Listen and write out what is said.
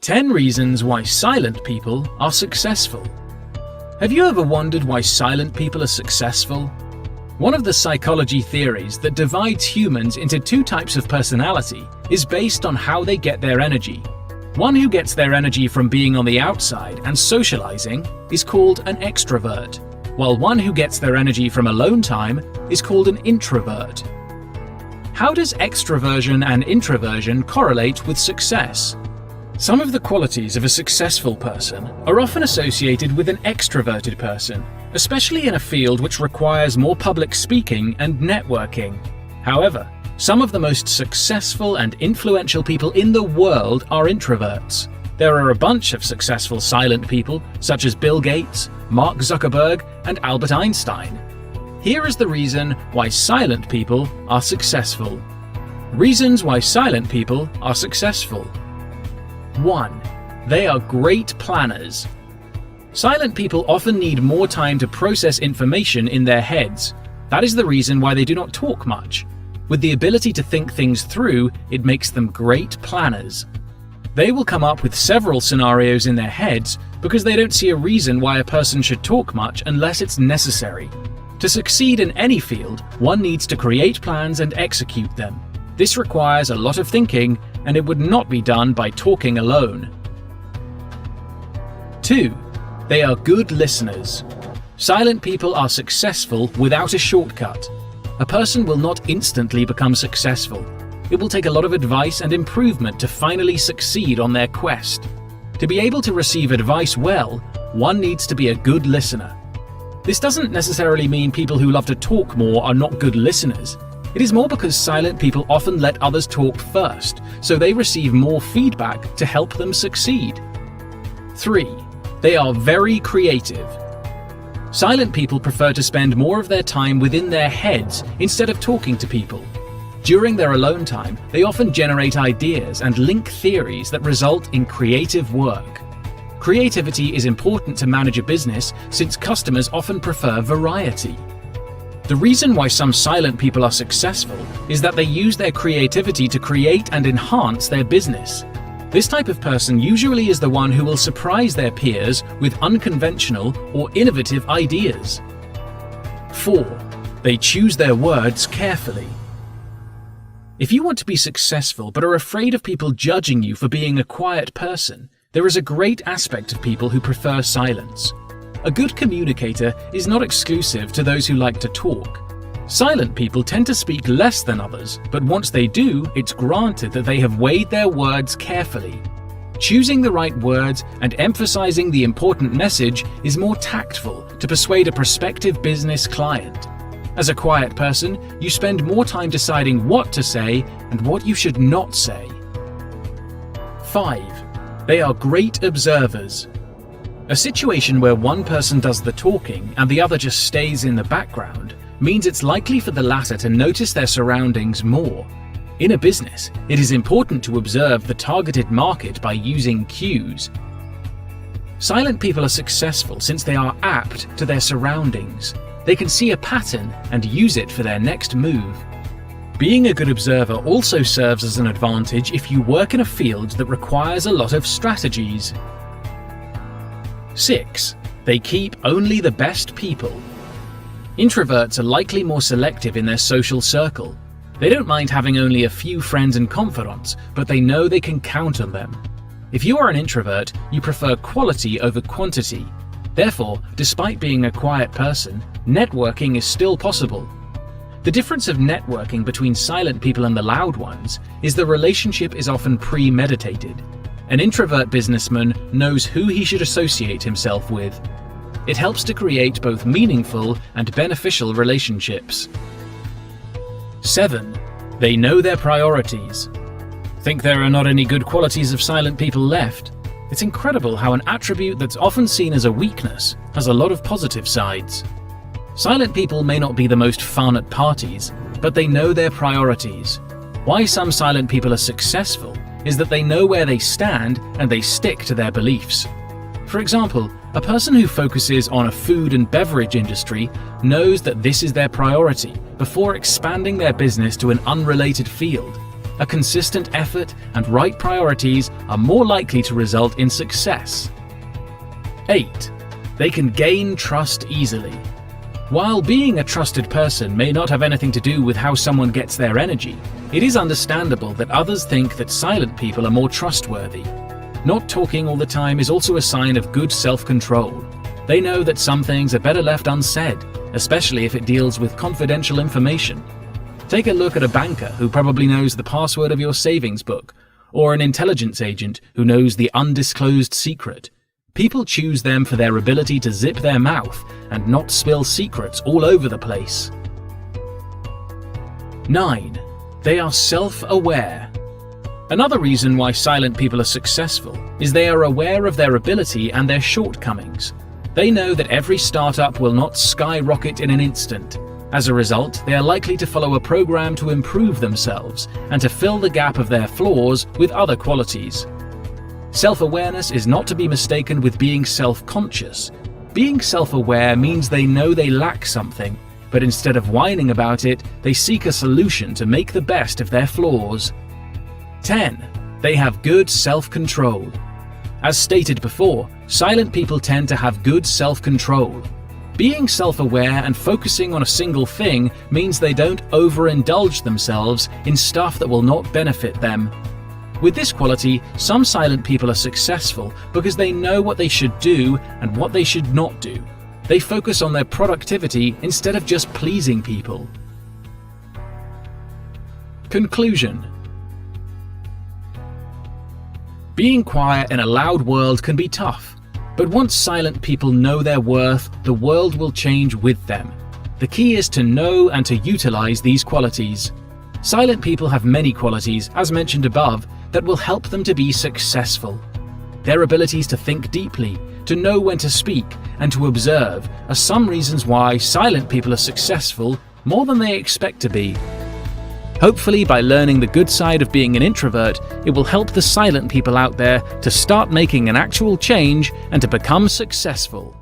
10 reasons why silent people are successful. Have you ever wondered why silent people are successful? One of the psychology theories that divides humans into two types of personality is based on how they get their energy. One who gets their energy from being on the outside and socializing is called an extrovert, while one who gets their energy from alone time is called an introvert. How does extroversion and introversion correlate with success? Some of the qualities of a successful person are often associated with an extroverted person, especially in a field which requires more public speaking and networking. However, some of the most successful and influential people in the world are introverts. There are a bunch of successful silent people, such as Bill Gates, Mark Zuckerberg, and Albert Einstein. Here is the reason why silent people are successful. Reasons why silent people are successful. 1. They are great planners. Silent people often need more time to process information in their heads. That is the reason why they do not talk much. With the ability to think things through, it makes them great planners. They will come up with several scenarios in their heads because they don't see a reason why a person should talk much unless it's necessary. To succeed in any field, one needs to create plans and execute them. This requires a lot of thinking, and it would not be done by talking alone. 2. They are good listeners. Silent people are successful without a shortcut. A person will not instantly become successful. It will take a lot of advice and improvement to finally succeed on their quest. To be able to receive advice well, one needs to be a good listener. This doesn't necessarily mean people who love to talk more are not good listeners. It is more because silent people often let others talk first, so they receive more feedback to help them succeed. 3. They are very creative. Silent people prefer to spend more of their time within their heads instead of talking to people. During their alone time, they often generate ideas and link theories that result in creative work. Creativity is important to manage a business since customers often prefer variety. The reason why some silent people are successful is that they use their creativity to create and enhance their business. This type of person usually is the one who will surprise their peers with unconventional or innovative ideas. 4. They choose their words carefully. If you want to be successful but are afraid of people judging you for being a quiet person, there is a great aspect of people who prefer silence. A good communicator is not exclusive to those who like to talk. Silent people tend to speak less than others, but once they do, it's granted that they have weighed their words carefully. Choosing the right words and emphasizing the important message is more tactful to persuade a prospective business client. As a quiet person, you spend more time deciding what to say and what you should not say. 5. They are great observers. A situation where one person does the talking and the other just stays in the background means it's likely for the latter to notice their surroundings more. In a business, it is important to observe the targeted market by using cues. Silent people are successful since they are apt to their surroundings. They can see a pattern and use it for their next move. Being a good observer also serves as an advantage if you work in a field that requires a lot of strategies. 6. They keep only the best people. Introverts are likely more selective in their social circle. They don't mind having only a few friends and confidants, but they know they can count on them. If you are an introvert, you prefer quality over quantity. Therefore, despite being a quiet person, networking is still possible. The difference of networking between silent people and the loud ones is the relationship is often premeditated. An introvert businessman knows who he should associate himself with. It helps to create both meaningful and beneficial relationships. 7. They know their priorities. Think there are not any good qualities of silent people left? It's incredible how an attribute that's often seen as a weakness has a lot of positive sides. Silent people may not be the most fun at parties, but they know their priorities. Why some silent people are successful is that they know where they stand and they stick to their beliefs. For example, a person who focuses on a food and beverage industry knows that this is their priority before expanding their business to an unrelated field. A consistent effort and right priorities are more likely to result in success. 8. They can gain trust easily. While being a trusted person may not have anything to do with how someone gets their energy, it is understandable that others think that silent people are more trustworthy. Not talking all the time is also a sign of good self-control. They know that some things are better left unsaid, especially if it deals with confidential information. Take a look at a banker who probably knows the password of your savings book, or an intelligence agent who knows the undisclosed secret. People choose them for their ability to zip their mouth and not spill secrets all over the place. 9. They are self-aware. Another reason why silent people are successful is they are aware of their ability and their shortcomings. They know that every startup will not skyrocket in an instant. As a result, they are likely to follow a program to improve themselves and to fill the gap of their flaws with other qualities. Self-awareness is not to be mistaken with being self-conscious. Being self-aware means they know they lack something, but instead of whining about it, they seek a solution to make the best of their flaws. 10. They have good self-control. As stated before, silent people tend to have good self-control. Being self-aware and focusing on a single thing means they don't overindulge themselves in stuff that will not benefit them. With this quality, some silent people are successful because they know what they should do and what they should not do. They focus on their productivity instead of just pleasing people. Conclusion. Being quiet in a loud world can be tough, but once silent people know their worth, the world will change with them. The key is to know and to utilize these qualities. Silent people have many qualities, as mentioned above, that will help them to be successful. Their abilities to think deeply, to know when to speak, and to observe are some reasons why silent people are successful more than they expect to be. Hopefully, by learning the good side of being an introvert, it will help the silent people out there to start making an actual change and to become successful.